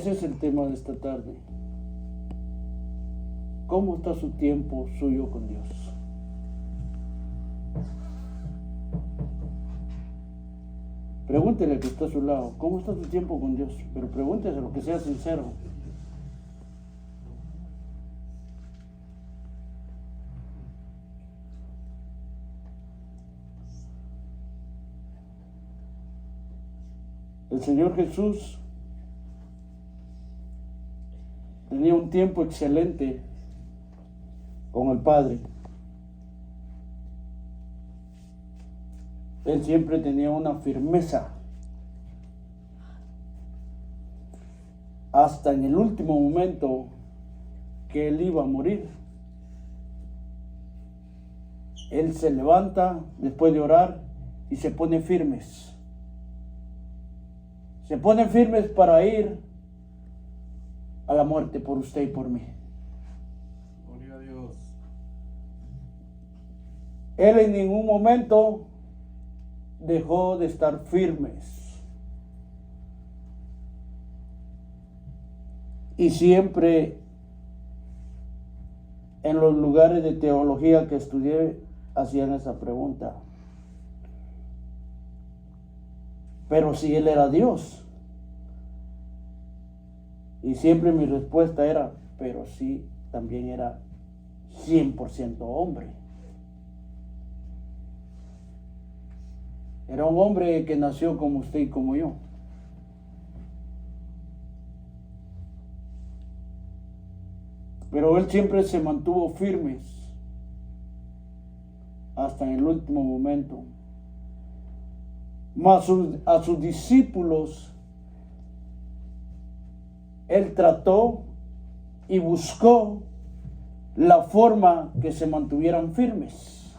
Ese es el tema de esta tarde. ¿Cómo está su tiempo suyo con Dios? Pregúntele al que está a su lado, ¿cómo está tu tiempo con Dios? Pero pregúntese lo que sea sincero. El Señor Jesús tenía un tiempo excelente con el Padre. Él siempre tenía una firmeza. Hasta en el último momento que él iba a morir. Él se levanta después de orar y se pone firmes. Se ponen firmes para ir a la muerte por usted y por mí. Gloria a Dios. Él en ningún momento dejó de estar firmes. Y siempre en los lugares de teología que estudié hacían esa pregunta. Pero si Él era Dios. Y siempre mi respuesta era, pero sí, también era 100% hombre. Era un hombre que nació como usted y como yo. Pero él siempre se mantuvo firmes hasta en el último momento. Mas a sus discípulos él trató y buscó la forma que se mantuvieran firmes.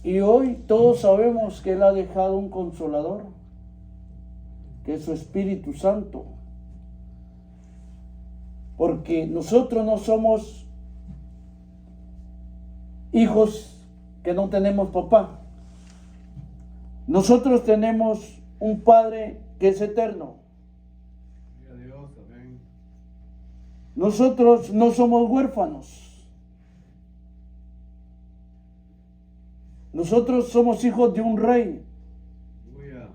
Y hoy todos sabemos que Él ha dejado un consolador, que es su Espíritu Santo. Porque nosotros no somos hijos que no tenemos papá. Nosotros tenemos un Padre que es eterno. Gloria a Dios, amén. Nosotros no somos huérfanos. Nosotros somos hijos de un rey. Aleluya.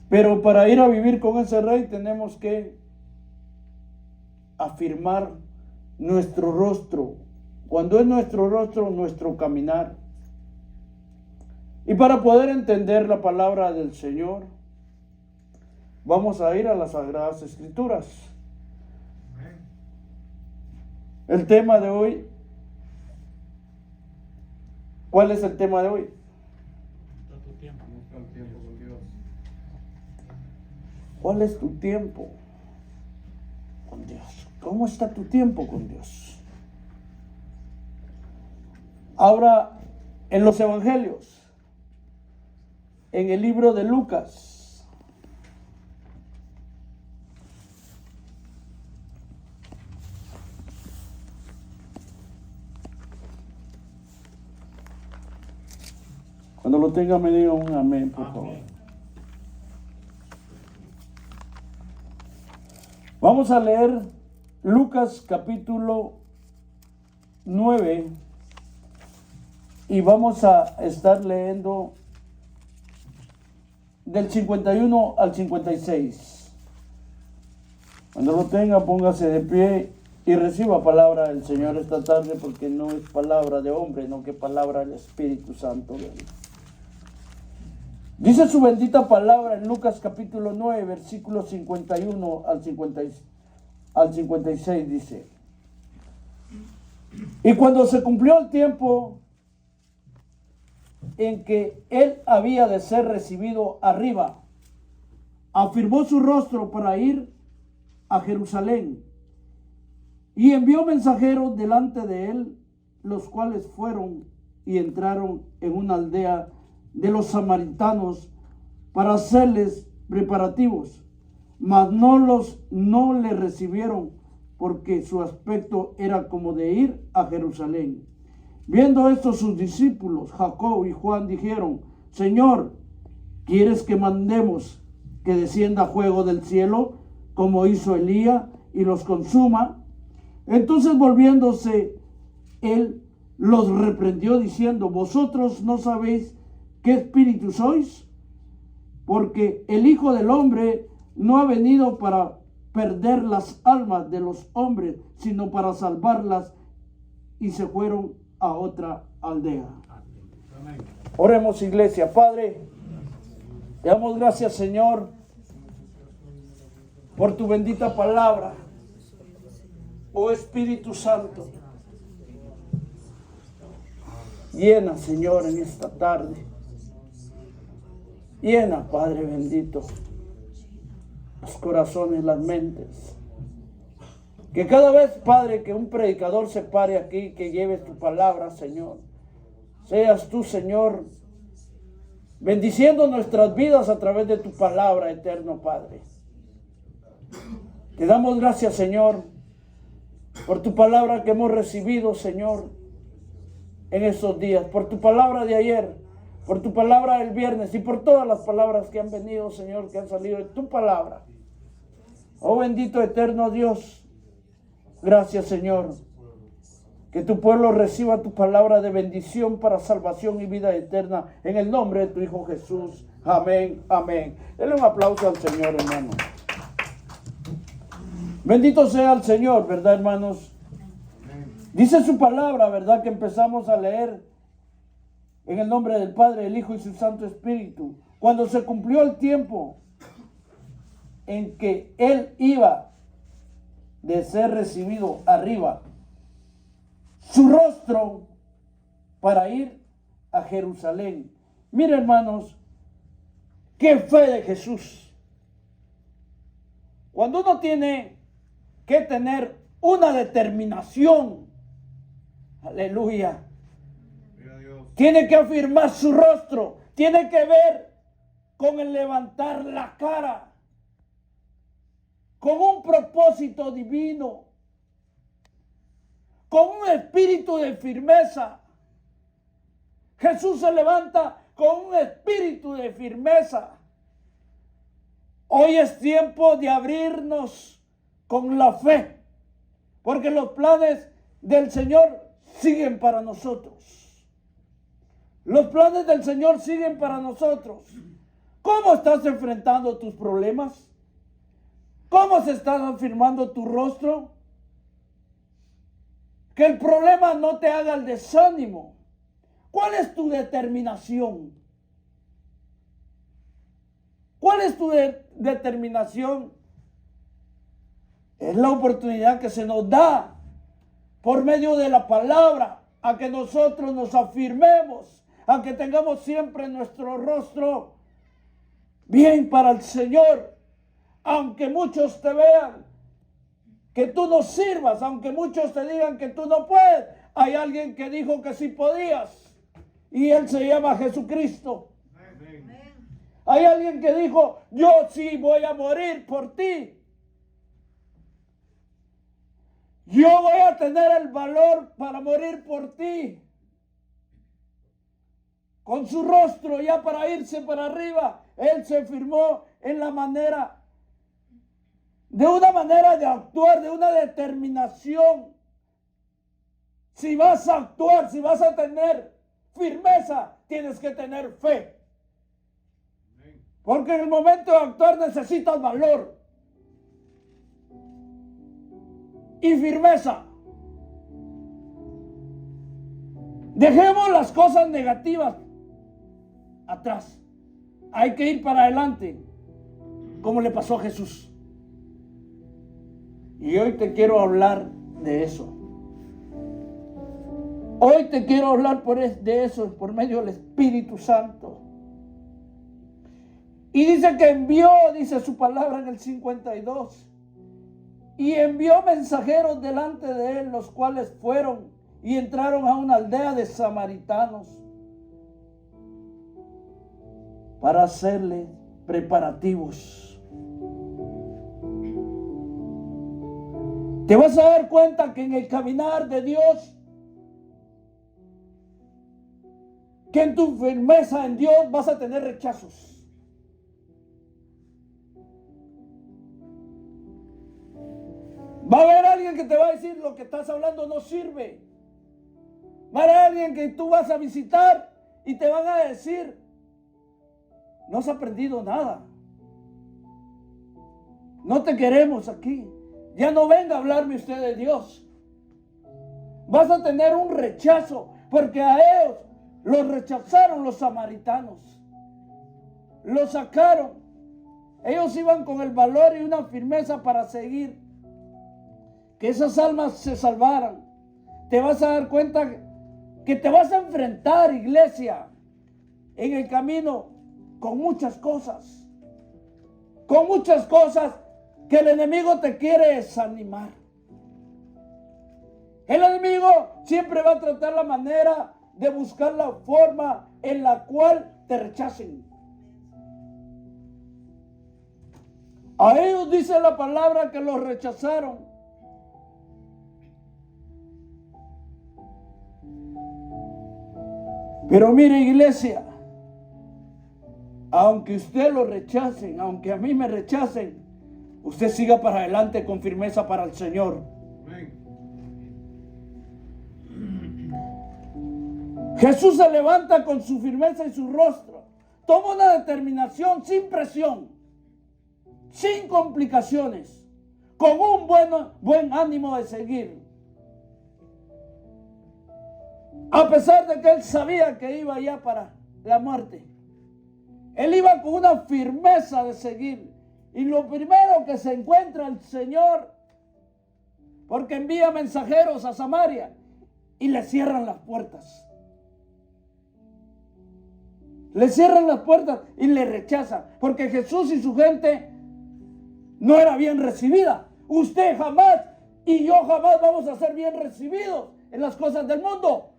Pero para ir a vivir con ese rey tenemos que afirmar nuestro rostro. Cuando es nuestro rostro, nuestro caminar. Y para poder entender la palabra del Señor, vamos a ir a las Sagradas Escrituras. Amén. El tema de hoy. ¿Cuál es el tema de hoy? Está tu tiempo. ¿Cómo está el tiempo con Dios? ¿Cuál es tu tiempo con Dios? ¿Cómo está tu tiempo con Dios? Ahora, en los evangelios, en el libro de Lucas, cuando lo tenga me diga un amén, por favor. Amén. Vamos a leer Lucas capítulo 9 y vamos a estar leyendo del 51 al 56. Cuando lo tenga, póngase de pie y reciba palabra del Señor esta tarde, porque no es palabra de hombre, no que palabra del Espíritu Santo de Dios. Dice su bendita palabra en Lucas capítulo 9, versículos 51 al 56, dice: y cuando se cumplió el tiempo en que él había de ser recibido arriba, afirmó su rostro para ir a Jerusalén y envió mensajeros delante de él, los cuales fueron y entraron en una aldea de los samaritanos para hacerles preparativos, mas no le recibieron, porque su aspecto era como de ir a Jerusalén. Viendo esto, sus discípulos, Jacob y Juan, dijeron: Señor, ¿quieres que mandemos que descienda fuego del cielo, como hizo Elías, y los consuma? Entonces, volviéndose, él los reprendió diciendo: ¿Vosotros no sabéis qué espíritu sois? Porque el Hijo del Hombre no ha venido para perder las almas de los hombres, sino para salvarlas. Y se fueron a otra aldea. Amén. Oremos, iglesia. Padre, te damos gracias, Señor, por tu bendita palabra. Oh Espíritu Santo, llena, Señor, en esta tarde. Llena, Padre bendito, los corazones, las mentes. Que cada vez, Padre, que un predicador se pare aquí, que lleve tu palabra, Señor, seas tú, Señor, bendiciendo nuestras vidas a través de tu palabra, eterno Padre. Te damos gracias, Señor, por tu palabra que hemos recibido, Señor, en estos días, por tu palabra de ayer, por tu palabra del viernes y por todas las palabras que han venido, Señor, que han salido de tu palabra. Oh bendito eterno Dios, gracias, Señor, que tu pueblo reciba tu palabra de bendición para salvación y vida eterna, en el nombre de tu Hijo Jesús. Amén, amén. Denle un aplauso al Señor, hermano. Bendito sea el Señor, ¿verdad, hermanos? Dice su palabra, ¿verdad? Que empezamos a leer en el nombre del Padre, el Hijo y su Santo Espíritu. Cuando se cumplió el tiempo en que Él iba de ser recibido arriba, su rostro para ir a Jerusalén. Mira, hermanos, qué fe de Jesús. Cuando uno tiene que tener una determinación, aleluya, tiene que afirmar su rostro, tiene que ver con el levantar la cara, con un propósito divino, con un espíritu de firmeza. Jesús se levanta con un espíritu de firmeza. Hoy es tiempo de abrirnos con la fe, porque los planes del Señor siguen para nosotros. Los planes del Señor siguen para nosotros. ¿Cómo estás enfrentando tus problemas? ¿Cómo se está afirmando tu rostro? Que el problema no te haga el desánimo. ¿Cuál es tu determinación? ¿Cuál es tu determinación? Es la oportunidad que se nos da por medio de la palabra a que nosotros nos afirmemos, a que tengamos siempre nuestro rostro bien para el Señor. Aunque muchos te vean que tú no sirvas, aunque muchos te digan que tú no puedes, hay alguien que dijo que sí podías y Él se llama Jesucristo. Amén. Hay alguien que dijo: yo sí voy a morir por ti. Yo voy a tener el valor para morir por ti. Con su rostro ya para irse para arriba, Él se firmó en la manera, de una manera de actuar, de una determinación. Si vas a actuar, si vas a tener firmeza, tienes que tener fe. Porque en el momento de actuar necesitas valor y firmeza. Dejemos las cosas negativas atrás. Hay que ir para adelante, como le pasó a Jesús. Y hoy te quiero hablar de eso. Hoy te quiero hablar de eso por medio del Espíritu Santo. Y dice que envió, dice su palabra en el 52, y envió mensajeros delante de él, los cuales fueron y entraron a una aldea de samaritanos para hacerle preparativos. Te vas a dar cuenta que en el caminar de Dios que en tu firmeza en Dios vas a tener rechazos. Va a haber alguien que te va a decir lo que estás hablando no sirve. Va a haber alguien que tú vas a visitar y te van a decir, no has aprendido nada. No te queremos aquí. Ya no venga a hablarme usted de Dios. Vas a tener un rechazo porque a ellos los rechazaron los samaritanos. Los sacaron. Ellos iban con el valor y una firmeza para seguir que esas almas se salvaran. Te vas a dar cuenta que te vas a enfrentar, iglesia, en el camino con muchas cosas. Con muchas cosas que el enemigo te quiere desanimar. El enemigo siempre va a tratar la manera de buscar la forma en la cual te rechacen. A ellos dice la palabra que los rechazaron. Pero mire, iglesia, aunque usted lo rechacen, aunque a mí me rechacen, usted siga para adelante con firmeza para el Señor. Amén. Jesús se levanta con su firmeza y su rostro. Toma una determinación sin presión, sin complicaciones, con un buen ánimo de seguir. A pesar de que él sabía que iba ya para la muerte, él iba con una firmeza de seguir. Y lo primero que se encuentra el Señor, porque envía mensajeros a Samaria y le cierran las puertas. Le cierran las puertas y le rechazan, porque Jesús y su gente no era bien recibida. Usted jamás y yo jamás vamos a ser bien recibidos en las cosas del mundo.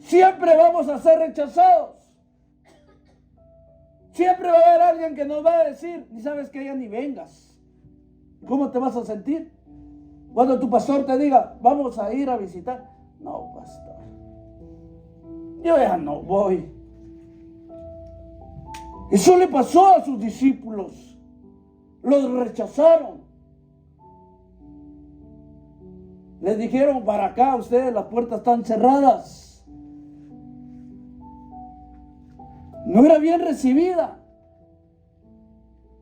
Siempre vamos a ser rechazados. Siempre va a haber alguien que nos va a decir, ni sabes que ya ni vengas. ¿Cómo te vas a sentir? Cuando tu pastor te diga, vamos a ir a visitar. No, pastor, yo ya no voy. Eso le pasó a sus discípulos. Los rechazaron. Les dijeron, para acá ustedes, las puertas están cerradas. No era bien recibida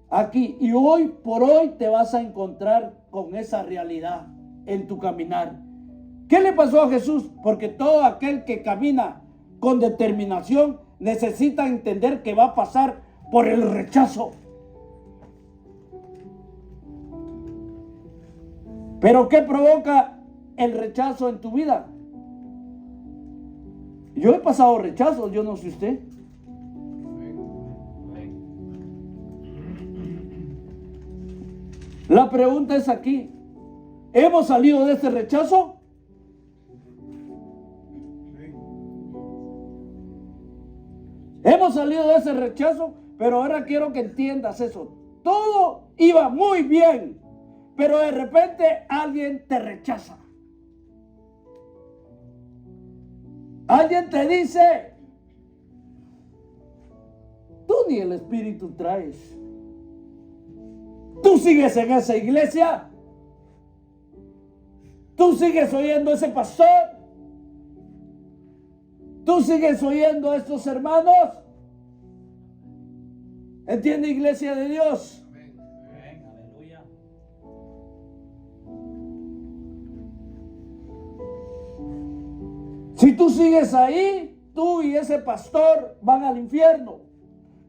aquí. Y hoy por hoy te vas a encontrar con esa realidad en tu caminar. ¿Qué le pasó a Jesús? Porque todo aquel que camina con determinación necesita entender que va a pasar por el rechazo. ¿Pero qué provoca el rechazo en tu vida? Yo he pasado rechazos, yo no sé usted. La pregunta es aquí, ¿hemos salido de este rechazo? Hemos salido de ese rechazo, pero ahora quiero que entiendas eso. Todo iba muy bien, pero de repente alguien te rechaza. Alguien te dice, tú ni el espíritu traes. Tú sigues en esa iglesia. Tú sigues oyendo a ese pastor. Tú sigues oyendo a estos hermanos. ¿Entiende, iglesia de Dios? Amén. Aleluya. Si tú sigues ahí, tú y ese pastor van al infierno.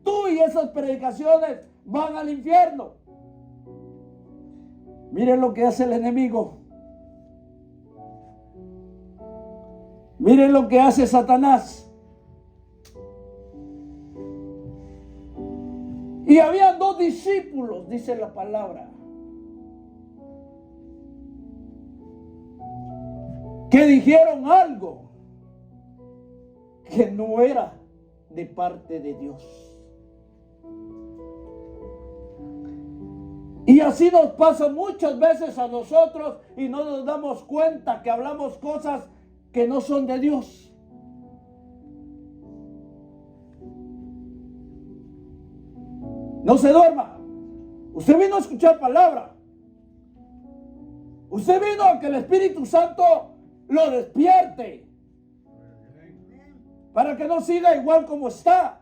Tú y esas predicaciones van al infierno. Miren lo que hace el enemigo. Miren lo que hace Satanás. Y había 2 discípulos, dice la palabra, que dijeron algo que no era de parte de Dios. Y así nos pasa muchas veces a nosotros y no nos damos cuenta que hablamos cosas que no son de Dios. No se duerma. Usted vino a escuchar palabra. Usted vino a que el Espíritu Santo lo despierte. Para que no siga igual como está.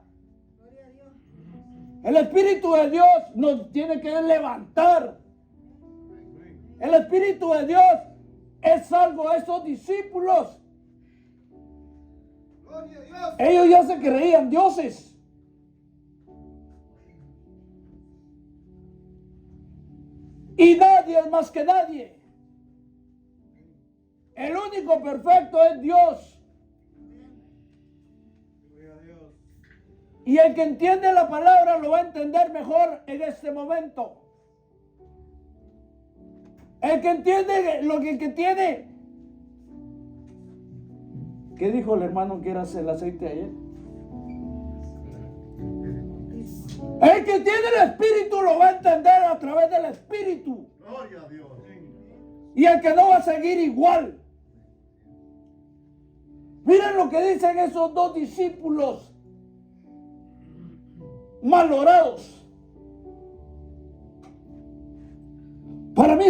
El Espíritu de Dios nos tiene que levantar. El Espíritu de Dios es algo a esos discípulos. Ellos ya se creían dioses. Y nadie es más que nadie. El único perfecto es Dios. Y el que entiende la palabra lo va a entender mejor en este momento. El que entiende lo que tiene. ¿Qué dijo el hermano que era el aceite ayer? El que tiene el Espíritu lo va a entender a través del Espíritu. Gloria a Dios. Y el que no va a seguir igual. Miren lo que dicen esos dos discípulos malorados. Para mí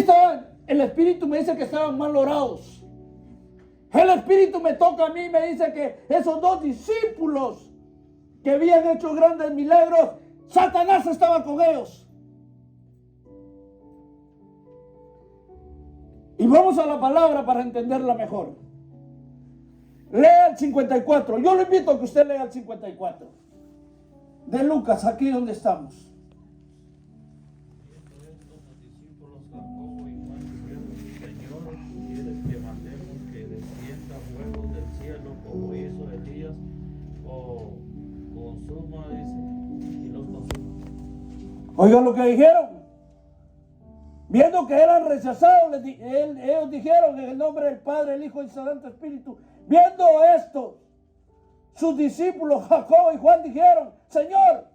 el Espíritu me dice que estaban malorados. El Espíritu me toca a mí y me dice que esos dos discípulos que habían hecho grandes milagros, Satanás estaba con ellos. Y vamos a la palabra para entenderla mejor. Lea el 54. Yo le invito a que usted lea el 54. De Lucas, aquí donde estamos. Los discípulos Jacobo y Juan dijeron: Señor, ¿quieres que mandemos que descienda fuego del cielo como hizo Elías, o consuma, dice, y los consuma? Oigan lo que dijeron. Viendo que eran rechazados, ellos dijeron en el nombre del Padre, el Hijo y el Santo Espíritu. Viendo esto, sus discípulos Jacobo y Juan dijeron: Señor,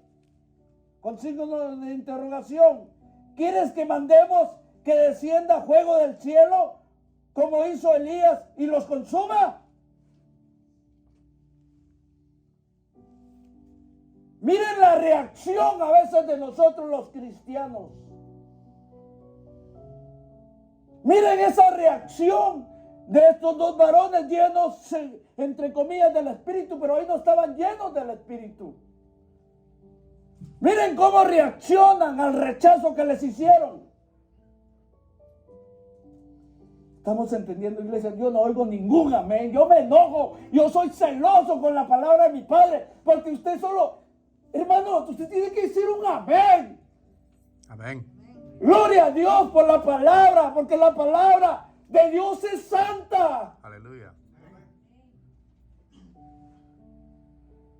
con signo de interrogación, ¿quieres que mandemos que descienda fuego del cielo como hizo Elías y los consuma? Miren la reacción a veces de nosotros los cristianos. Miren esa reacción de estos dos varones llenos, entre comillas, del Espíritu, pero ahí no estaban llenos del Espíritu. Miren cómo reaccionan al rechazo que les hicieron. ¿Estamos entendiendo, iglesia? Yo no oigo ningún amén. Yo me enojo. Yo soy celoso con la palabra de mi Padre. Porque usted solo, hermano, usted tiene que decir un amén. Amén. Gloria a Dios por la palabra. Porque la palabra de Dios es santa. Aleluya.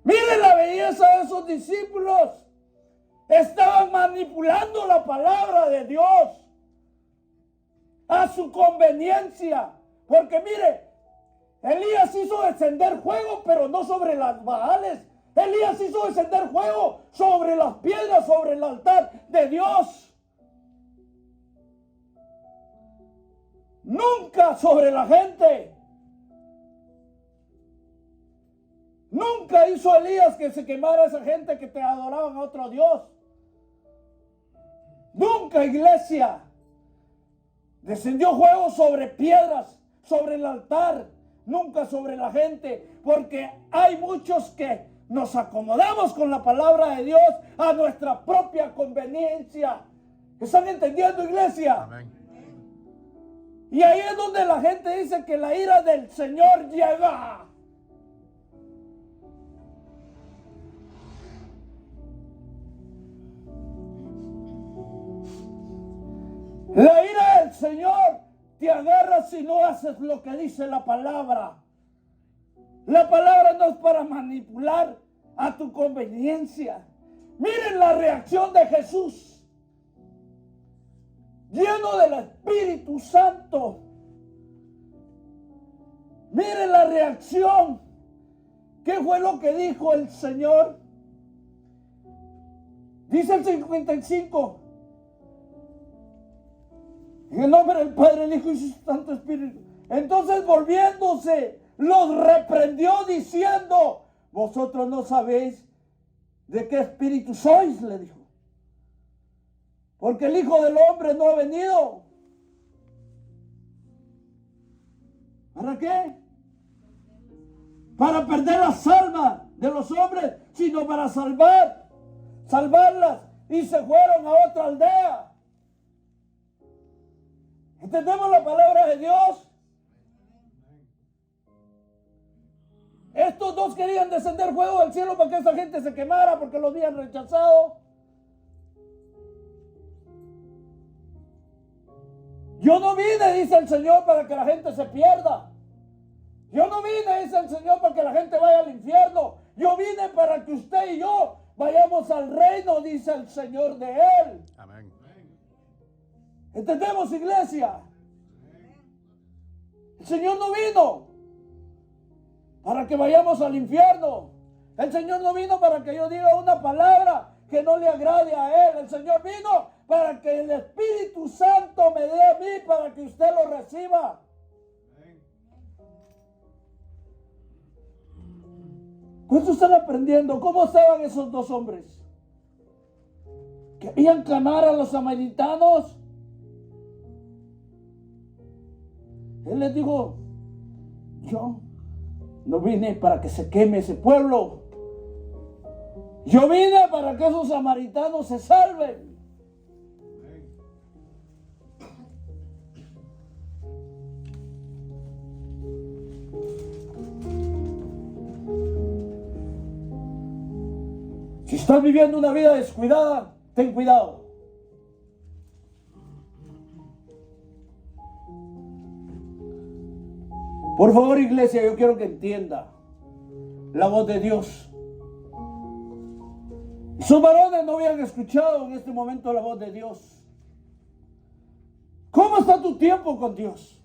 Miren la belleza de esos discípulos. Estaban manipulando la palabra de Dios a su conveniencia. Porque mire, Elías hizo descender fuego, pero no sobre las Baales. Elías hizo descender fuego sobre las piedras, sobre el altar de Dios. Nunca sobre la gente. Nunca hizo Elías que se quemara esa gente que te adoraban a otro Dios. Nunca, iglesia. Descendió fuego sobre piedras, sobre el altar, nunca sobre la gente, porque hay muchos que nos acomodamos con la palabra de Dios a nuestra propia conveniencia. ¿Están entendiendo, iglesia? Amén. Y ahí es donde la gente dice que la ira del Señor llega. La ira del Señor te agarra si no haces lo que dice la palabra. La palabra no es para manipular a tu conveniencia. Miren la reacción de Jesús, lleno del Espíritu Santo. Miren la reacción. ¿Qué fue lo que dijo el Señor? Dice el 55. En el nombre del Padre, el Hijo y su Santo Espíritu. Entonces, volviéndose, los reprendió diciendo: vosotros no sabéis de qué espíritu sois, le dijo. Porque el Hijo del Hombre no ha venido. ¿Para qué? Para perder las almas de los hombres, sino para salvarlas. Y se fueron a otra aldea. ¿Entendemos la palabra de Dios? Estos dos querían descender fuego del cielo para que esa gente se quemara porque los habían rechazado. Yo no vine, dice el Señor, para que la gente se pierda. Yo no vine, dice el Señor, para que la gente vaya al infierno. Yo vine para que usted y yo vayamos al reino, dice el Señor de Él. Amén. ¿Entendemos, iglesia? El Señor no vino para que vayamos al infierno. El Señor no vino para que yo diga una palabra que no le agrade a Él. El Señor vino para que el Espíritu Santo me dé a mí para que usted lo reciba. ¿Cuántos están aprendiendo? ¿Cómo estaban esos dos hombres? ¿Querían quemar a los samaritanos? Él les dijo, yo no vine para que se queme ese pueblo. Yo vine para que esos samaritanos se salven. Si estás viviendo una vida descuidada, ten cuidado. Por favor, iglesia, yo quiero que entienda la voz de Dios. Sus varones no habían escuchado en este momento la voz de Dios. ¿Cómo está tu tiempo con Dios?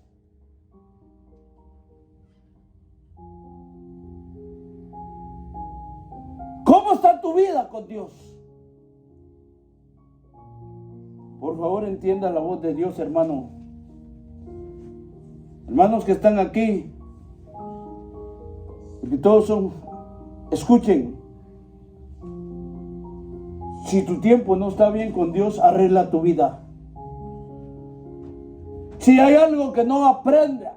¿Cómo está tu vida con Dios? Por favor, entienda la voz de Dios, hermano. Hermanos que están aquí, porque todos son, escuchen. Si tu tiempo no está bien con Dios, arregla tu vida. Si hay algo que no aprendas,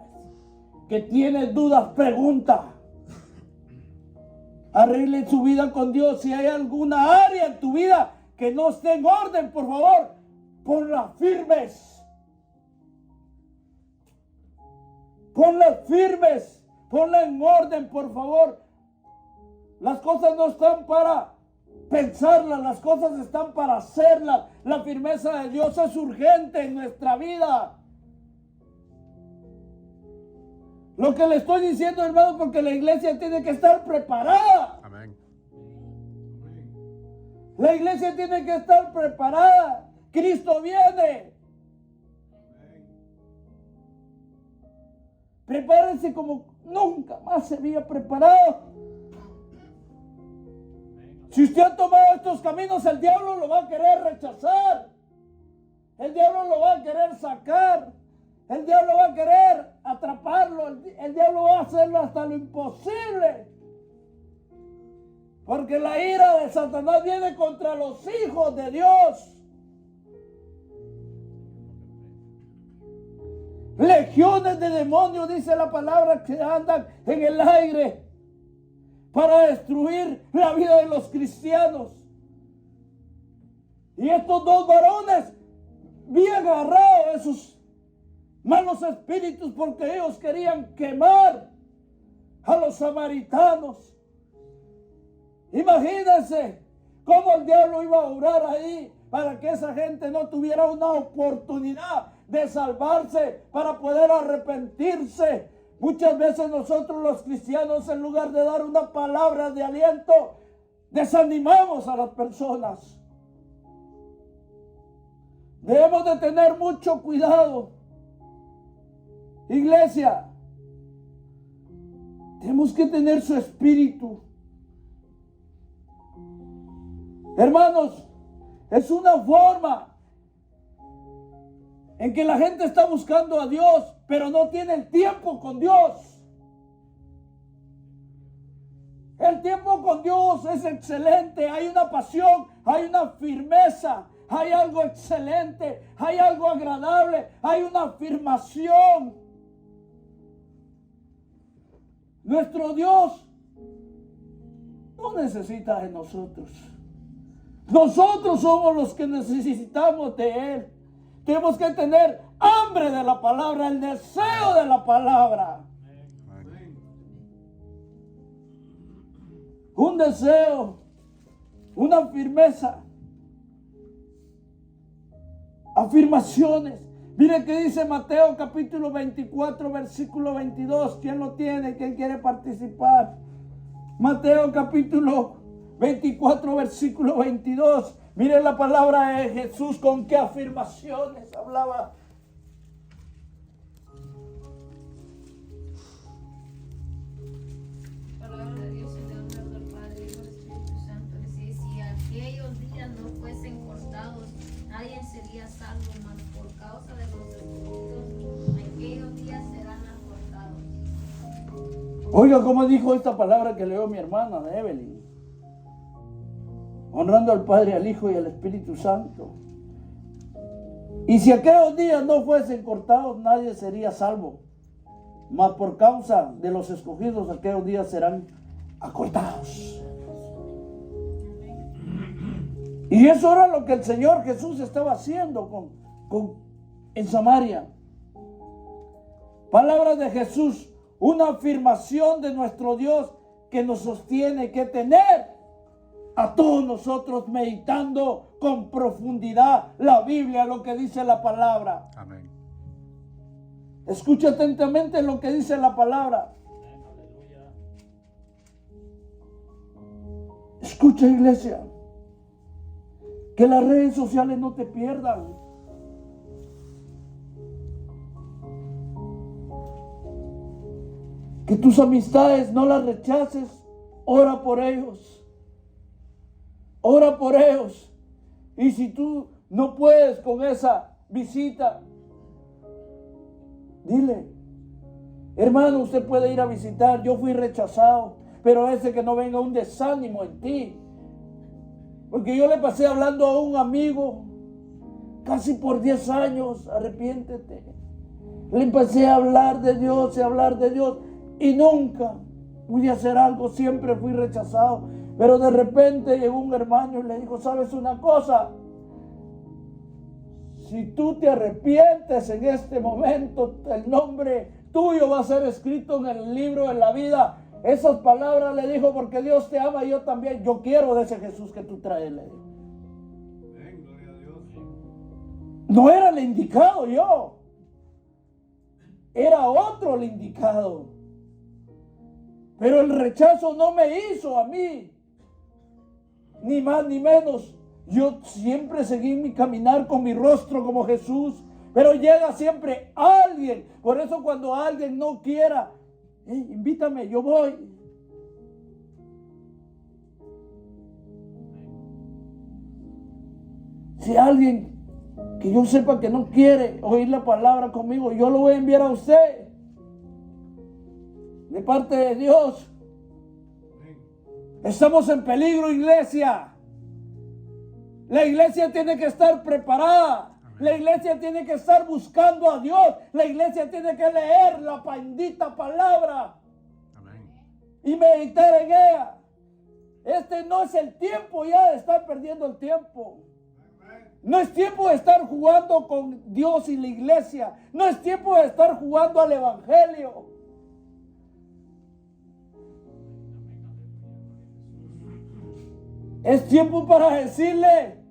que tienes dudas, pregunta. Arregle su vida con Dios. Si hay alguna área en tu vida que no esté en orden, por favor, ponla firmes. Ponla firmes. Ponla en orden, por favor. Las cosas no están para pensarlas, las cosas están para hacerlas. La firmeza de Dios es urgente en nuestra vida. Lo que le estoy diciendo, hermano, porque la iglesia tiene que estar preparada. Amén. La iglesia tiene que estar preparada. Cristo viene. Prepárense como nunca más se había preparado. Si usted ha tomado estos caminos, el diablo lo va a querer rechazar. El diablo lo va a querer sacar. El diablo va a querer atraparlo. El diablo va a hacerlo hasta lo imposible. Porque la ira de Satanás viene contra los hijos de Dios. Legiones de demonios, dice la palabra, que andan en el aire para destruir la vida de los cristianos. Y estos dos varones bien agarrados a esos malos espíritus porque ellos querían quemar a los samaritanos. Imagínense cómo el diablo iba a orar ahí para que esa gente no tuviera una oportunidad de salvarse, para poder arrepentirse. Muchas veces nosotros los cristianos, en lugar de dar una palabra de aliento, desanimamos a las personas. Debemos de tener mucho cuidado. Iglesia, tenemos que tener su espíritu. Hermanos, es una forma en que la gente está buscando a Dios, pero no tiene el tiempo con Dios. El tiempo con Dios es excelente. Hay una pasión, hay una firmeza, hay algo excelente, hay algo agradable, hay una afirmación. Nuestro Dios no necesita de nosotros. Nosotros somos los que necesitamos de Él. Tenemos que tener hambre de la palabra, el deseo de la palabra. Un deseo, una firmeza, afirmaciones. Mire que dice Mateo capítulo 24, versículo 22. ¿Quién lo tiene? ¿Quién quiere participar? Mateo capítulo 24, versículo 22. Mire la palabra de Jesús con qué afirmaciones hablaba. Palabra de Dios en el nombre del Padre, Hijo y Espíritu Santo. Dice, si aquellos días no fuesen cortados, nadie sería salvo, mas por causa de los escogidos, aquellos días serán acortados. Oiga cómo dijo esta palabra que leyó mi hermana de Evelyn. Honrando al Padre, al Hijo y al Espíritu Santo. Y si aquellos días no fuesen cortados, nadie sería salvo. Mas por causa de los escogidos, aquellos días serán acortados. Y eso era lo que el Señor Jesús estaba haciendo en Samaria. Palabras de Jesús, una afirmación de nuestro Dios que nos sostiene que tener a todos nosotros meditando con profundidad la Biblia, lo que dice la palabra. Amén. Escucha atentamente lo que dice la palabra. Escucha, iglesia, que las redes sociales no te pierdan. Que tus amistades no las rechaces. Ora por ellos. Ora por ellos. Y si tú no puedes con esa visita, dile, hermano, usted puede ir a visitar. Yo fui rechazado, pero ese que no venga un desánimo en ti. Porque yo le pasé hablando a un amigo casi por 10 años, arrepiéntete. Le empecé a hablar de Dios y hablar de Dios y nunca pude hacer algo, siempre fui rechazado. Pero de repente llegó un hermano y le dijo, ¿sabes una cosa? Si tú te arrepientes en este momento, el nombre tuyo va a ser escrito en el libro de la vida. Esas palabras le dijo, porque Dios te ama y yo también. Yo quiero de ese Jesús que tú traes, le dijo. Amén, gloria a Dios. No era el indicado yo. Era otro el indicado. Pero el rechazo no me hizo a mí. Ni más ni menos. Yo siempre seguí mi caminar con mi rostro como Jesús. Pero llega siempre alguien. Por eso cuando alguien no quiera, invítame, yo voy. Si alguien que yo sepa que no quiere oír la palabra conmigo, yo lo voy a enviar a usted. De parte de Dios. Estamos en peligro, iglesia. La iglesia tiene que estar preparada. La iglesia tiene que estar buscando a Dios. La iglesia tiene que leer la bendita palabra. Amén. Y meditar en ella. Este no es el tiempo ya de estar perdiendo el tiempo. No es tiempo de estar jugando con Dios y la iglesia. No es tiempo de estar jugando al evangelio. Es tiempo para decirle,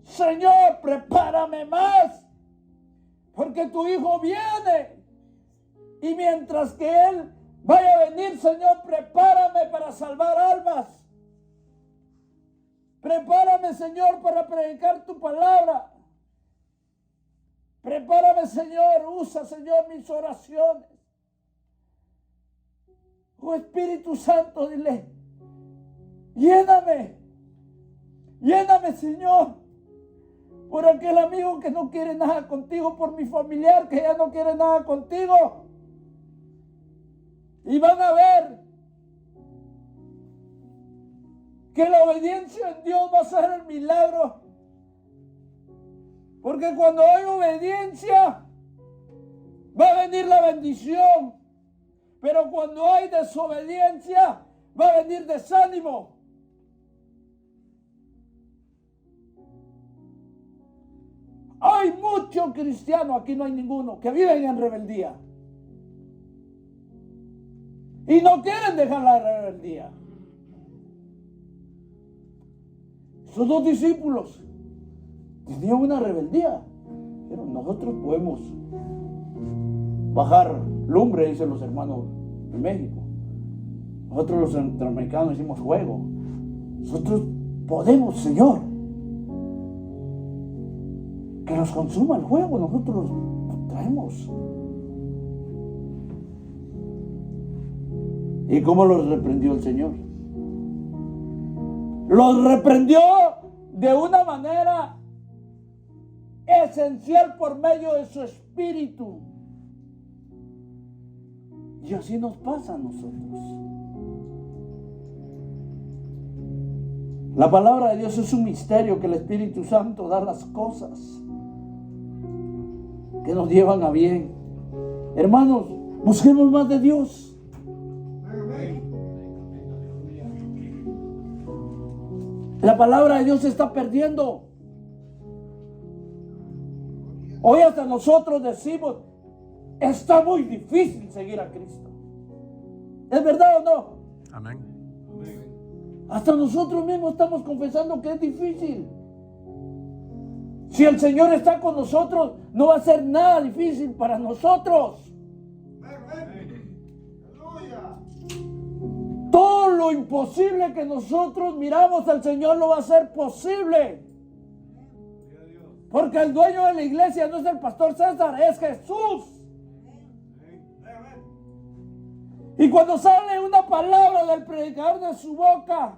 Señor, prepárame más, porque tu hijo viene. Y mientras que Él vaya a venir, Señor, prepárame para salvar almas. Prepárame, Señor, para predicar tu palabra. Prepárame, Señor, usa, Señor, mis oraciones. Oh Espíritu Santo, dile, lléname. Lléname, Señor, por aquel amigo que no quiere nada contigo, por mi familiar que ya no quiere nada contigo. Y van a ver que la obediencia en Dios va a ser el milagro Porque cuando hay obediencia, va a venir la bendición. Pero cuando hay desobediencia, va a venir desánimo. Hay muchos cristianos, aquí no hay ninguno, que viven en rebeldía. Y no quieren dejar la rebeldía. Esos dos discípulos tenían una rebeldía. Pero nosotros podemos bajar lumbre, dicen los hermanos de México. Nosotros los centroamericanos decimos fuego. Nosotros podemos, Señor, que nos consuma el fuego. Nosotros los traemos. ¿Y cómo los reprendió el Señor? Los reprendió de una manera esencial por medio de su espíritu. Y así nos pasa a nosotros. La palabra de Dios es un misterio que el Espíritu Santo da las cosas que nos llevan a bien. Hermanos, busquemos más de Dios. La palabra de Dios se está perdiendo. Hoy hasta nosotros decimos, está muy difícil seguir a Cristo. ¿Es verdad o no? Amén. Hasta nosotros mismos estamos confesando que es difícil. Si el Señor está con nosotros, no va a ser nada difícil para nosotros. Todo lo imposible que nosotros miramos, el Señor lo va a hacer posible. Porque el dueño de la iglesia no es el pastor César, es Jesús. Y cuando sale una palabra del predicador de su boca,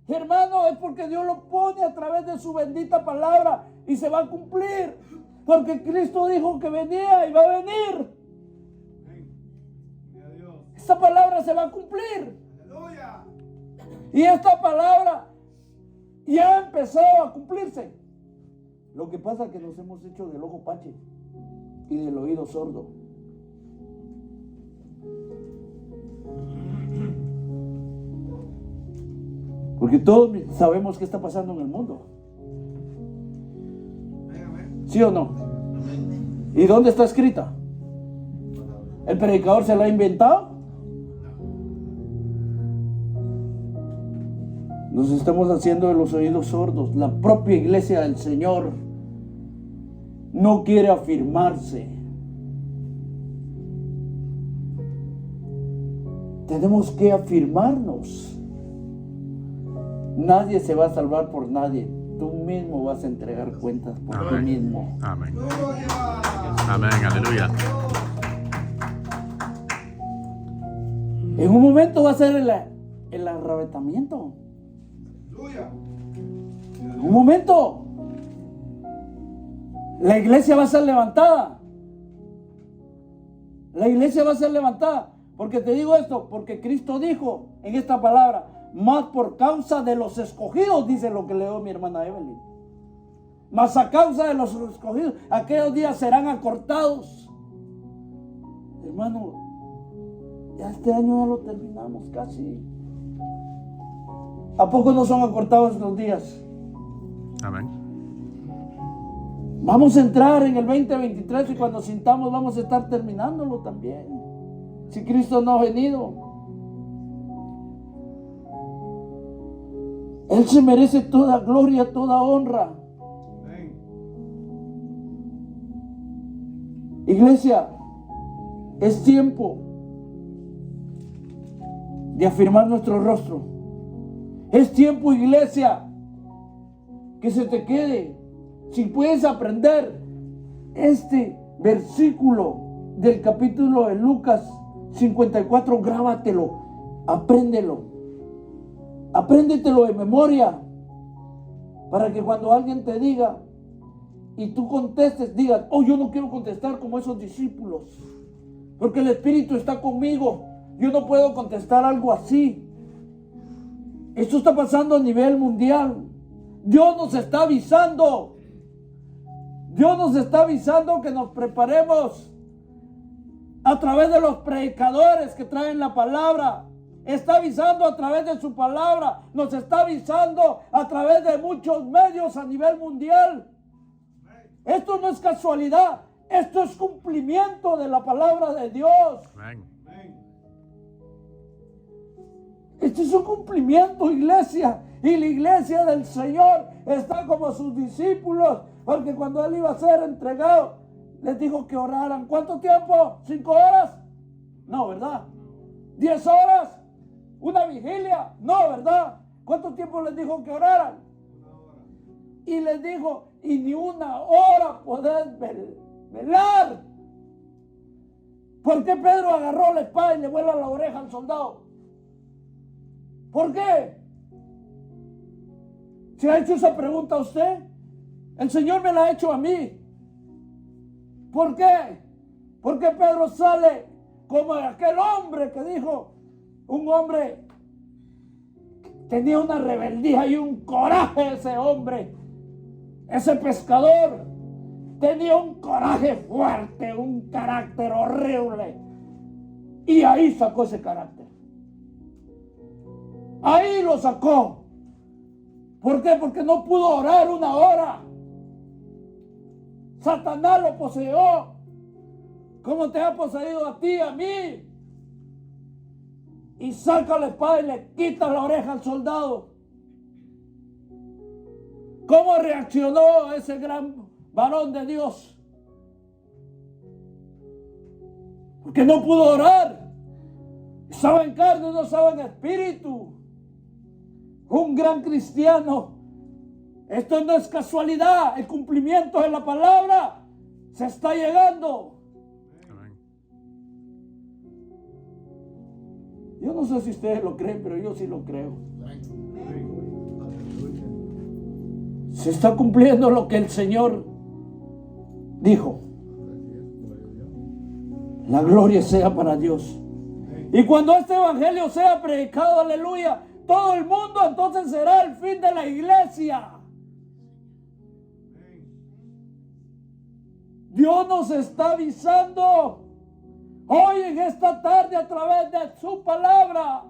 hermano, es porque Dios lo pone a través de su bendita palabra y se va a cumplir. Porque Cristo dijo que venía y va a venir. Esta palabra se va a cumplir. Y esta palabra ya ha empezado a cumplirse. Lo que pasa es que nos hemos hecho del ojo pache y del oído sordo. Porque todos sabemos qué está pasando en el mundo. ¿Sí o no? ¿Y dónde está escrita? ¿El predicador se la ha inventado? Nos estamos haciendo de los oídos sordos. La propia iglesia del Señor no quiere afirmarse. Tenemos que afirmarnos. Nadie se va a salvar por nadie. Tú mismo vas a entregar cuentas por Amén. tú mismo. Amén. Amén, aleluya. En un momento va a ser el arrebatamiento. En un momento la iglesia va a ser levantada. La iglesia va a ser levantada. Porque te digo esto, porque Cristo dijo en esta palabra, más por causa de los escogidos, dice lo que leo mi hermana Evelyn. Más a causa de los escogidos, aquellos días serán acortados. Hermano, ya este año ya lo terminamos casi. ¿A poco no son acortados los días? Amén. Vamos a entrar en el 2023 y cuando sintamos vamos a estar terminándolo también. Si Cristo no ha venido. Él se merece toda gloria, toda honra. Iglesia, es tiempo de afirmar nuestro rostro. Es tiempo, iglesia, que se te quede. Si puedes aprender este versículo del capítulo de Lucas 54, grábatelo, apréndetelo de memoria, para que cuando alguien te diga y tú contestes, digas, oh, yo no quiero contestar como esos discípulos, porque el Espíritu está conmigo, yo no puedo contestar algo así. Esto está pasando a nivel mundial. Dios nos está avisando. Dios nos está avisando que nos preparemos a través de los predicadores que traen la palabra. Está avisando a través de su palabra. Nos está avisando a través de muchos medios a nivel mundial. Esto no es casualidad. Esto es cumplimiento de la palabra de Dios. Amén. Esto es un cumplimiento, iglesia. Y la iglesia del Señor está como sus discípulos. Porque cuando Él iba a ser entregado, les dijo que oraran. ¿Cuánto tiempo? ¿5 horas? No, ¿verdad? ¿10 horas? ¿Una vigilia? No, ¿verdad? ¿Cuánto tiempo les dijo que oraran? Y les dijo, y ni 1 hora podés velar. ¿Por qué Pedro agarró la espada y le vuela la oreja al soldado? ¿Por qué? ¿Se ha hecho esa pregunta a usted? El Señor me la ha hecho a mí. ¿Por qué? Porque Pedro sale como aquel hombre que dijo, un hombre, tenía una rebeldía y un coraje ese hombre, ese pescador, tenía un coraje fuerte, un carácter horrible. Y ahí sacó ese carácter. Ahí lo sacó. ¿Por qué? Porque no pudo orar 1 hora. Satanás lo poseyó. ¿Cómo te ha poseído a ti, a mí? Y saca la espada y le quita la oreja al soldado. ¿Cómo reaccionó ese gran varón de Dios? Porque no pudo orar. Estaba en carne, no estaba en espíritu. Un gran cristiano. Esto no es casualidad. El cumplimiento de la palabra se está llegando. Amén. Yo no sé si ustedes lo creen, pero yo sí lo creo. Se está cumpliendo lo que el Señor dijo. La gloria sea para Dios. Y cuando este evangelio sea predicado, aleluya, todo el mundo, entonces será el fin de la iglesia. Dios nos está avisando hoy en esta tarde a través de su palabra,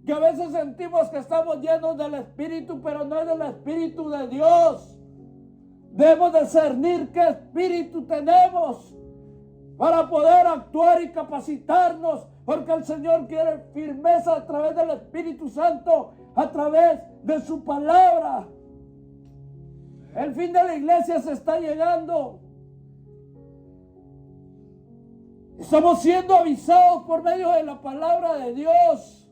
que a veces sentimos que estamos llenos del Espíritu, pero no es del Espíritu de Dios. Debemos discernir qué espíritu tenemos para poder actuar y capacitarnos, porque el Señor quiere firmeza a través del Espíritu Santo, a través de su palabra. El fin de la iglesia se está llegando. Estamos siendo avisados por medio de la palabra de Dios.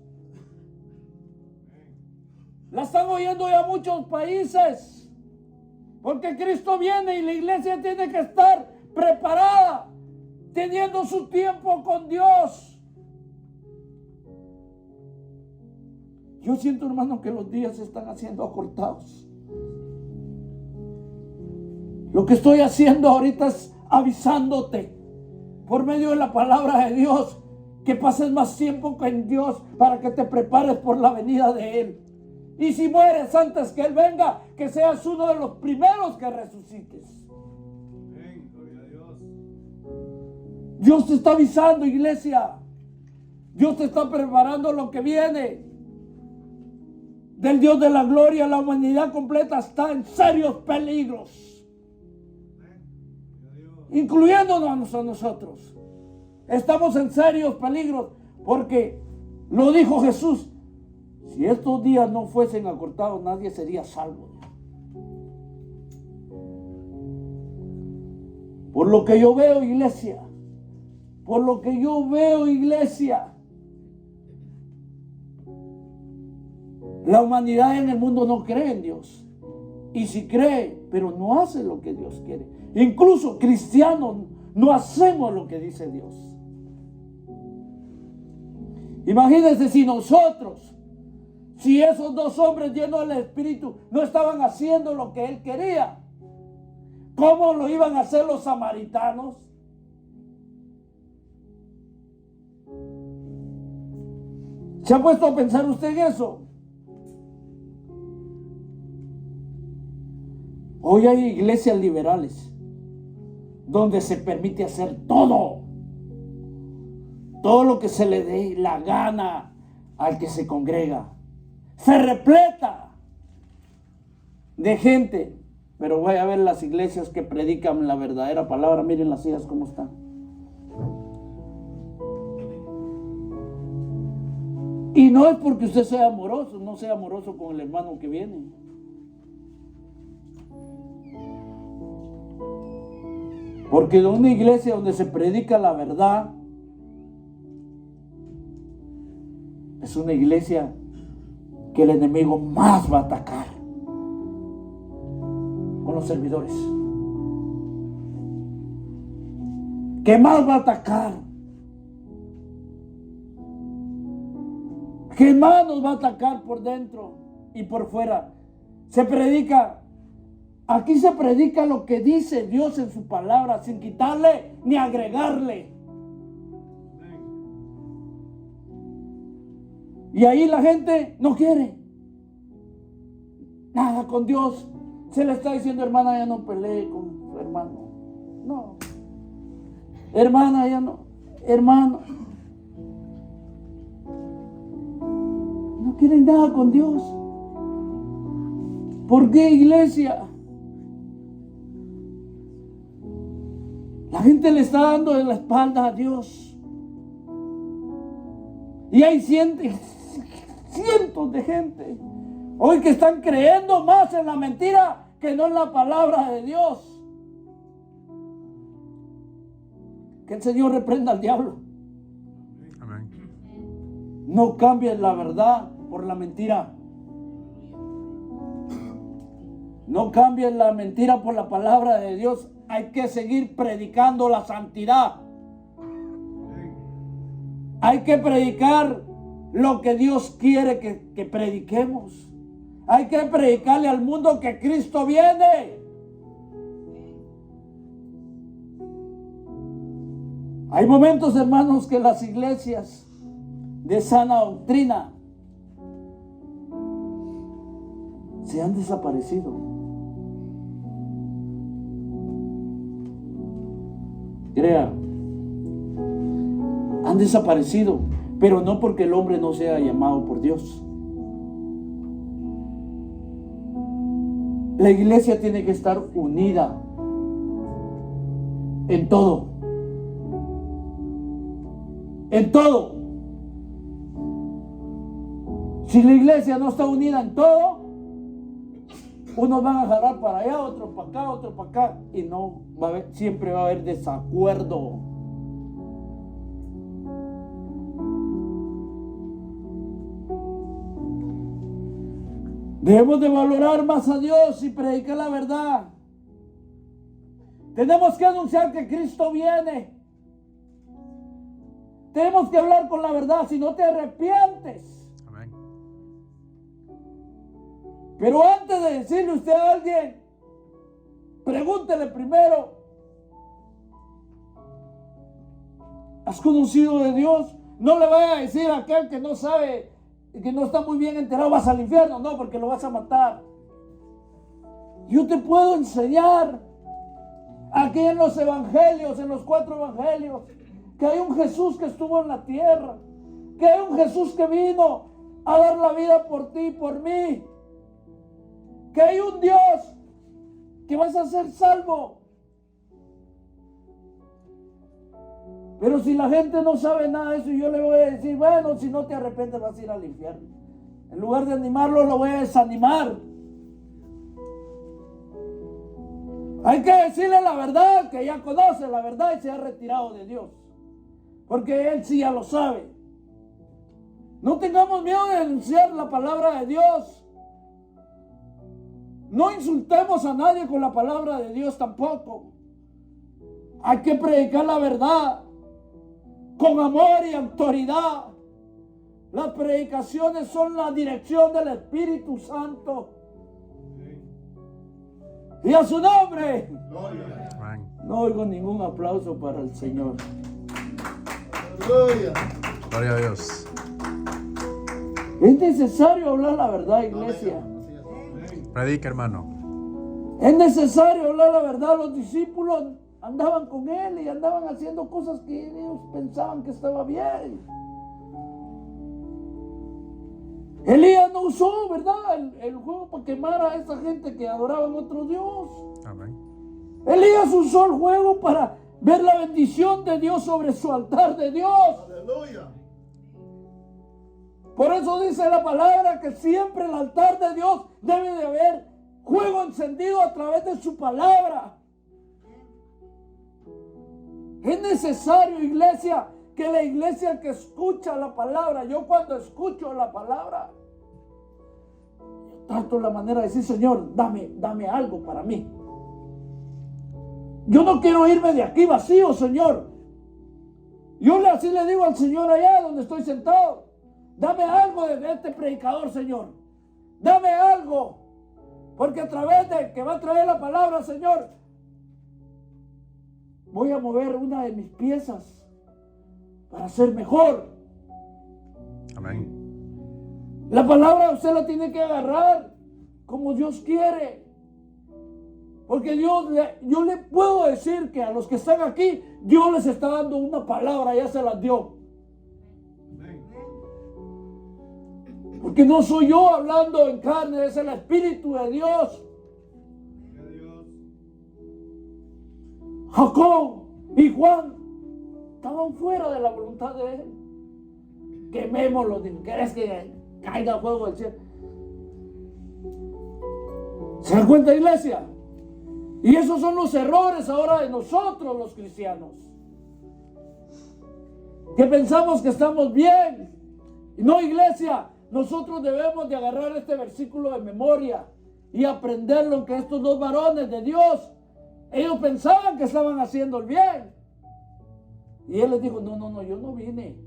La están oyendo ya muchos países, porque Cristo viene y la iglesia tiene que estar preparada, teniendo su tiempo con Dios. Yo siento, hermano, que los días se están haciendo acortados. Lo que estoy haciendo ahorita es avisándote por medio de la palabra de Dios que pases más tiempo con Dios para que te prepares por la venida de Él. Y si mueres antes que Él venga, que seas uno de los primeros que resucites. Amén, gloria a Dios. Dios te está avisando, iglesia. Dios te está preparando lo que viene. Del Dios de la gloria, la humanidad completa está en serios peligros, incluyéndonos a nosotros. Estamos en serios peligros porque lo dijo Jesús: si estos días no fuesen acortados, nadie sería salvo. Por lo que yo veo, iglesia, la humanidad en el mundo no cree en Dios. Y si cree, pero no hace lo que Dios quiere. Incluso cristianos no hacemos lo que dice Dios. Imagínense si nosotros, si esos 2 hombres llenos del Espíritu no estaban haciendo lo que Él quería, ¿cómo lo iban a hacer los samaritanos? ¿Se ha puesto a pensar usted en eso? Hoy hay iglesias liberales donde se permite hacer todo lo que se le dé la gana al que se congrega. Se repleta de gente. Pero voy a ver las iglesias que predican la verdadera palabra. Miren las sillas cómo están. Y no es porque usted sea amoroso, no sea amoroso con el hermano que viene. Porque de una iglesia donde se predica la verdad, es una iglesia que el enemigo más va a atacar con los servidores. ¿Qué más va a atacar? ¿Qué más nos va a atacar por dentro y por fuera? Se predica, aquí se predica lo que dice Dios en su palabra, sin quitarle ni agregarle. Y ahí la gente no quiere nada con Dios. Se le está diciendo, hermana, ya no pelee con su hermano. No. Hermana, ya no. Hermano. No quieren nada con Dios. ¿Por qué, iglesia? La gente le está dando de la espalda a Dios. Y hay cientos de gente hoy que están creyendo más en la mentira que no en la palabra de Dios. Que el Señor reprenda al diablo. Amén. No cambien la verdad por la mentira. No cambien la mentira por la palabra de Dios. Hay que seguir predicando la santidad. Hay que predicar lo que Dios quiere que prediquemos. Hay que predicarle al mundo que Cristo viene. Hay momentos, hermanos, que las iglesias de sana doctrina se han desaparecido. Crea, han desaparecido, pero no porque el hombre no sea llamado por Dios. La iglesia tiene que estar unida en todo. En todo. Si la iglesia no está unida en todo, unos van a jalar para allá, otros para acá, otros para acá, y no va a haber, siempre va a haber desacuerdo. Debemos de valorar más a Dios y predicar la verdad. Tenemos que anunciar que Cristo viene. Tenemos que hablar con la verdad, si no te arrepientes. Amén. Pero antes de decirle usted a alguien, pregúntele primero: ¿has conocido de Dios? No le vaya a decir a aquel que no sabe, que no está muy bien enterado, vas al infierno. No, porque lo vas a matar. Yo te puedo enseñar aquí en los evangelios, en los 4 evangelios, que hay un Jesús que estuvo en la tierra, que hay un Jesús que vino a dar la vida por ti y por mí, que hay un Dios que vas a ser salvo. Pero si la gente no sabe nada de eso, yo le voy a decir, bueno, si no te arrepientes vas a ir al infierno. En lugar de animarlo, lo voy a desanimar. Hay que decirle la verdad, que ya conoce la verdad y se ha retirado de Dios, porque Él sí ya lo sabe. No tengamos miedo de denunciar la palabra de Dios. No insultemos a nadie con la palabra de Dios tampoco. Hay que predicar la verdad con amor y autoridad. Las predicaciones son la dirección del Espíritu Santo. Y a su nombre. Amén. No oigo ningún aplauso para el Señor. Gloria a Dios. Es necesario hablar la verdad, iglesia. Predica, hermano. Es necesario hablar la verdad. Los discípulos andaban con él y andaban haciendo cosas que ellos pensaban que estaba bien. Elías no usó, ¿verdad?, el juego para quemar a esa gente que adoraban a otro Dios. Amén. Elías usó el juego para ver la bendición de Dios sobre su altar de Dios. Aleluya. Por eso dice la palabra que siempre el altar de Dios debe de haber fuego encendido a través de su palabra. Es necesario, iglesia, que la iglesia que escucha la palabra, yo cuando escucho la palabra, yo trato la manera de decir, Señor, dame algo para mí. Yo no quiero irme de aquí vacío, Señor. Yo así le digo al Señor allá donde estoy sentado, dame algo de este predicador, Señor. Dame algo. Porque a través de que va a traer la palabra, Señor, voy a mover una de mis piezas para ser mejor. Amén. La palabra usted la tiene que agarrar como Dios quiere. Porque yo le puedo decir que a los que están aquí, Dios les está dando una palabra, ya se las dio. Porque no soy yo hablando en carne, es el Espíritu de Dios. Jacob y Juan estaban fuera de la voluntad de él. Quemémoslo, ¿querés que caiga fuego del cielo? ¿Se dan cuenta, iglesia? Y esos son los errores ahora de nosotros los cristianos, que pensamos que estamos bien. No, iglesia, nosotros debemos de agarrar este versículo de memoria y aprenderlo, que estos dos varones de Dios, ellos pensaban que estaban haciendo el bien. Y él les dijo, no, yo no vine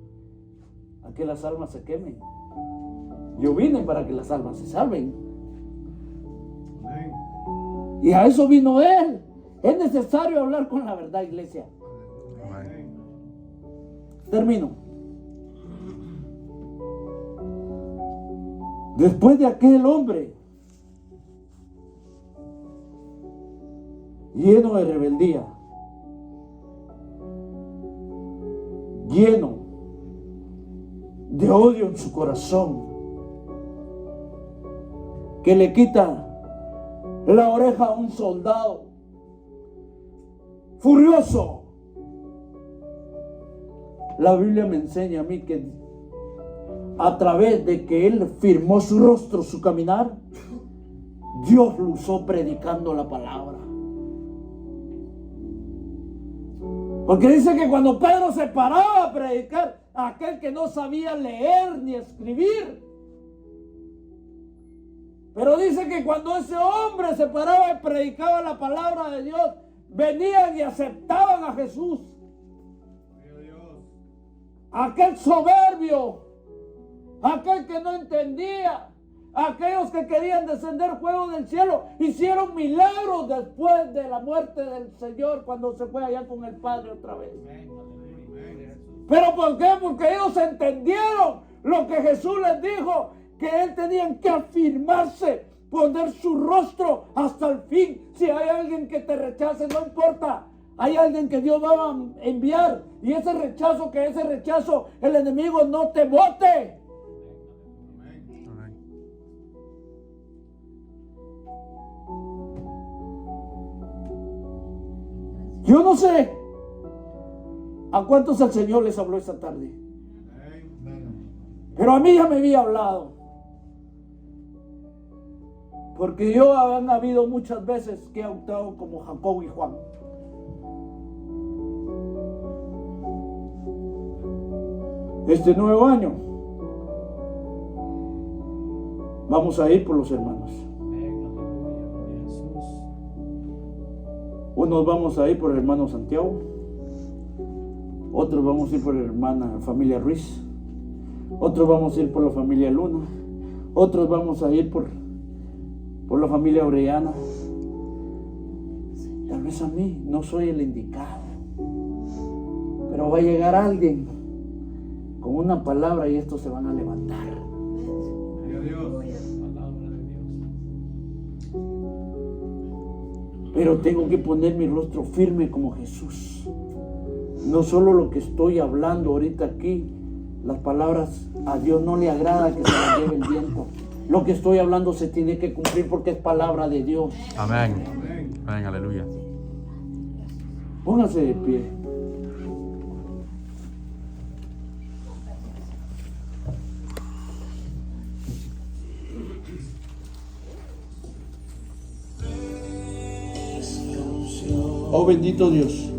a que las almas se quemen. Yo vine para que las almas se salven. Amén. Y a eso vino él. Es necesario hablar con la verdad, iglesia. Amén. Termino. Después de aquel hombre lleno de rebeldía, lleno de odio en su corazón, que le quita la oreja a un soldado, furioso. La Biblia me enseña a mí que a través de que él firmó su rostro, su caminar, Dios lo usó predicando la palabra. Porque dice que cuando Pedro se paraba a predicar, aquel que no sabía leer ni escribir, pero dice que cuando ese hombre se paraba y predicaba la palabra de Dios, venían y aceptaban a Jesús. Aquel soberbio, aquel que no entendía, aquellos que querían descender fuego del cielo, hicieron milagros después de la muerte del Señor, cuando se fue allá con el Padre otra vez. ¿Pero por qué? Porque ellos entendieron lo que Jesús les dijo, que él tenía que afirmarse, poner su rostro hasta el fin. Si hay alguien que te rechace, no importa. Hay alguien que Dios va a enviar, y ese rechazo, el enemigo no te bote. Amén. Yo no sé a cuántos el Señor les habló esta tarde, pero a mí ya me había hablado. Porque yo han habido muchas veces que he actuado como Jacob y Juan. Este nuevo año vamos a ir por los hermanos. Unos vamos a ir por el hermano Santiago, otros vamos a ir por la hermana familia Ruiz, otros vamos a ir por la familia Luna, otros vamos a ir por la familia Orellana. Tal vez a mí no soy el indicado, pero va a llegar alguien con una palabra y estos se van a levantar. Pero tengo que poner mi rostro firme como Jesús. No solo lo que estoy hablando ahorita aquí, las palabras a Dios no le agrada que se las lleve el viento. Lo que estoy hablando se tiene que cumplir porque es palabra de Dios. Amén. Amén. Amén. Aleluya. Póngase de pie. Oh bendito Dios.